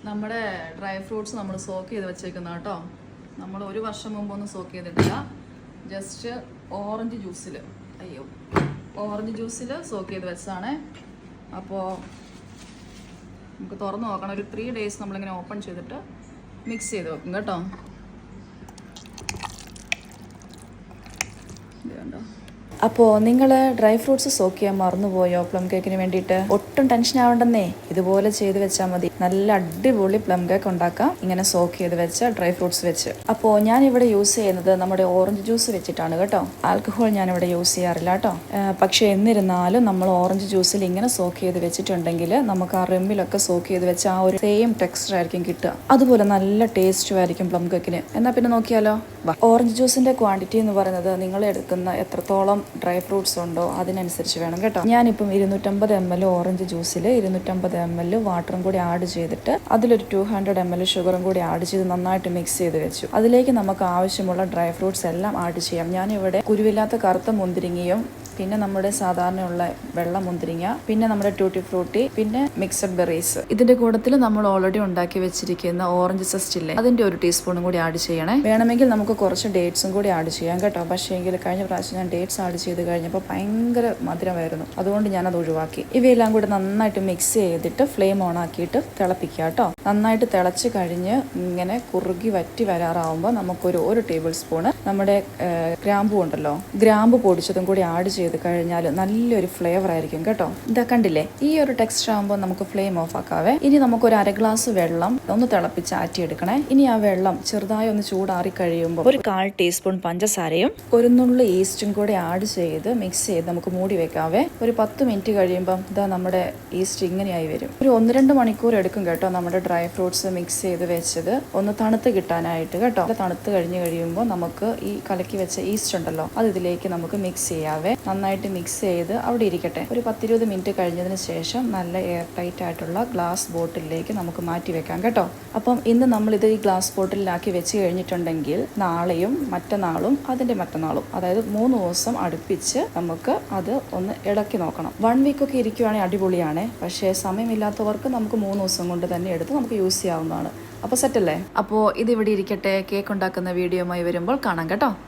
നമ്മുടെ dry fruits നമ്മൾ soak ചെയ്ത് വെച്ചേക്കുന്ന കേട്ടോ. നമ്മൾ ഒരു വർഷം മുമ്പൊന്നും സോക്ക് ചെയ്തിട്ടില്ല. ജസ്റ്റ് ഓറഞ്ച് ജ്യൂസിൽ സോക്ക് ചെയ്ത് വെച്ചതാണ്. അപ്പോൾ നമുക്ക് തുറന്ന് നോക്കണം. ഒരു 3 days നമ്മളിങ്ങനെ ഓപ്പൺ ചെയ്തിട്ട് മിക്സ് ചെയ്ത് വെക്കും കേട്ടോ. ഇത് കണ്ടോ. അപ്പോൾ നിങ്ങൾ ഡ്രൈ ഫ്രൂട്ട്സ് സോക്ക് ചെയ്യാൻ മറന്നുപോയോ പ്ലം കേക്കിന് വേണ്ടിയിട്ട്? ഒട്ടും ടെൻഷൻ ആവണ്ടെന്നേ, ഇതുപോലെ ചെയ്ത് വെച്ചാൽ മതി. നല്ല അടിപൊളി പ്ലം കേക്ക് ഉണ്ടാക്കാം ഇങ്ങനെ സോക്ക് ചെയ്ത് വെച്ച ഡ്രൈ ഫ്രൂട്ട്സ് വെച്ച്. അപ്പോൾ ഞാനിവിടെ യൂസ് ചെയ്യുന്നത് നമ്മുടെ ഓറഞ്ച് ജ്യൂസ് വെച്ചിട്ടാണ് കേട്ടോ. ആൽക്കഹോൾ ഞാനിവിടെ യൂസ് ചെയ്യാറില്ല കേട്ടോ. പക്ഷേ എന്നിരുന്നാലും നമ്മൾ ഓറഞ്ച് ജ്യൂസിൽ ഇങ്ങനെ സോക്ക് ചെയ്ത് വെച്ചിട്ടുണ്ടെങ്കിൽ നമുക്ക് ആ റിമ്മിലൊക്കെ സോക്ക് ചെയ്ത് വെച്ച ആ ഒരു സെയിം ടെക്സ്ചർ ആയിരിക്കും കിട്ടുക. അതുപോലെ നല്ല ടേസ്റ്റും ആയിരിക്കും പ്ലം കേക്കിന്. എന്നാൽ പിന്നെ നോക്കിയാലോ. ഓറഞ്ച് ജ്യൂസിന്റെ ക്വാണ്ടിറ്റി എന്ന് പറയുന്നത് നിങ്ങൾ എടുക്കുന്ന എത്രത്തോളം ഡ്രൈ ഫ്രൂട്ട്സ് ഉണ്ടോ അതിനനുസരിച്ച് വേണം കേട്ടോ. ഞാനിപ്പം 250 ml ഓറഞ്ച് ജ്യൂസിൽ 250 ml വാട്ടറും കൂടി ആഡ് ചെയ്തിട്ട് അതിലൊരു 200 ml ഷുഗറും കൂടി ആഡ് ചെയ്ത് നന്നായിട്ട് മിക്സ് ചെയ്ത് വെച്ചു. അതിലേക്ക് നമുക്ക് ആവശ്യമുള്ള ഡ്രൈ ഫ്രൂട്ട്സ് എല്ലാം ആഡ് ചെയ്യാം. ഞാനിവിടെ കുരുവില്ലാത്ത കറുത്ത മുന്തിരിങ്ങയും പിന്നെ നമ്മുടെ സാധാരണയുള്ള വെള്ള മുന്തിരിങ്ങ, പിന്നെ നമ്മുടെ ട്യൂട്ടി ഫ്രൂട്ടി, പിന്നെ മിക്സഡ് ബെറീസ്. ഇതിന്റെ കൂട്ടത്തിൽ നമ്മൾ ഓൾറെഡി ഉണ്ടാക്കി വെച്ചിരിക്കുന്ന ഓറഞ്ച് സെസ്റ്റ് ഇല്ലേ, അതിന്റെ ഒരു ടീസ്പൂണും കൂടി ആഡ് ചെയ്യണേ. വേണമെങ്കിൽ നമുക്ക് കുറച്ച് ഡേറ്റ്സും കൂടി ആഡ് ചെയ്യാം കേട്ടോ. പക്ഷേ എങ്കിൽ കഴിഞ്ഞ പ്രാവശ്യം ഞാൻ ഡേറ്റ്സ് ആഡ് ചെയ്ത് കഴിഞ്ഞപ്പോൾ ഭയങ്കര മധുരമായിരുന്നു. അതുകൊണ്ട് ഞാനത് ഒഴിവാക്കി. ഇവയെല്ലാം കൂടി നന്നായിട്ട് മിക്സ് ചെയ്തിട്ട് ഫ്ലെയിം ഓൺ ആക്കിയിട്ട് തിളപ്പിക്കുക കേട്ടോ. നന്നായിട്ട് തിളച്ച് കഴിഞ്ഞ് ഇങ്ങനെ കുറുകി വറ്റി വരാറാവുമ്പോൾ നമുക്കൊരു ടേബിൾ സ്പൂണ് നമ്മുടെ ഗ്രാമ്പു ഉണ്ടല്ലോ, ഗ്രാമ്പു പൊടിച്ചതും കൂടി ആഡ് ചെയ്ത് കഴിഞ്ഞാൽ നല്ലൊരു ഫ്ലേവർ ആയിരിക്കും കേട്ടോ. ഇതാ കണ്ടില്ലേ, ഈ ഒരു ടെക്സ്ചർ ആകുമ്പോൾ നമുക്ക് ഫ്ലെയിം ഓഫ് ആക്കാവേ. ഇനി നമുക്കൊരു 1/2 ഗ്ലാസ് വെള്ളം ഒന്ന് തിളപ്പിച്ച് ആറ്റിയെടുക്കണേ. ഇനി ആ വെള്ളം ചെറുതായി ഒന്ന് ചൂടാറി കഴിയുമ്പോൾ ഒരു 1/4 ടീസ്പൂൺ പഞ്ചസാരയും ഒരു നുള്ളു ഈസ്റ്റും കൂടി ആഡ് ചെയ്ത് മിക്സ് ചെയ്ത് നമുക്ക് മൂടി വെക്കാവേ. ഒരു 10 മിനിറ്റ് കഴിയുമ്പം ഇതാ നമ്മുടെ ഈസ്റ്റ് ഇങ്ങനെയായി വരും. ഒരു 1-2 മണിക്കൂർ എടുക്കും കേട്ടോ നമ്മുടെ ഡ്രൈ ഫ്രൂട്ട്സ് മിക്സ് ചെയ്ത് വെച്ചത് ഒന്ന് തണുത്ത് കിട്ടാനായിട്ട് കേട്ടോ. തണുത്ത് കഴിയുമ്പോൾ നമുക്ക് ഈ കലക്കി വെച്ച ഈസ്റ്റ് ഉണ്ടല്ലോ അത് ഇതിലേക്ക് നമുക്ക് മിക്സ് ചെയ്യാവേ. നന്നായിട്ട് മിക്സ് ചെയ്ത് അവിടെ ഇരിക്കട്ടെ. ഒരു 10-20 മിനിറ്റ് കഴിഞ്ഞതിന് ശേഷം നല്ല എയർ ടൈറ്റ് ആയിട്ടുള്ള ഗ്ലാസ് ബോട്ടിലേക്ക് നമുക്ക് മാറ്റി വെക്കാം കേട്ടോ. അപ്പം ഇന്ന് നമ്മളിത് ഈ ഗ്ലാസ് ബോട്ടിലാക്കി വെച്ച് കഴിഞ്ഞിട്ടുണ്ടെങ്കിൽ നാളെയും മറ്റന്നാളും അതിൻ്റെ മറ്റന്നാളും, അതായത് 3 ദിവസം അടുപ്പിച്ച് നമുക്ക് അത് ഒന്ന് ഇളക്കി നോക്കണം. 1 വീക്ക് ഒക്കെ ഇരിക്കുവാണെങ്കിൽ അടിപൊളിയാണ്. പക്ഷേ സമയമില്ലാത്തവർക്ക് നമുക്ക് 3 ദിവസം കൊണ്ട് തന്നെ എടുത്ത് നമുക്ക് യൂസ് ചെയ്യാവുന്നതാണ്. അപ്പോൾ സെറ്റല്ലേ? അപ്പോൾ ഇതിവിടെ ഇരിക്കട്ടെ. കേക്ക് ഉണ്ടാക്കുന്ന വീഡിയോയുമായി വരുമ്പോൾ കാണാം കേട്ടോ.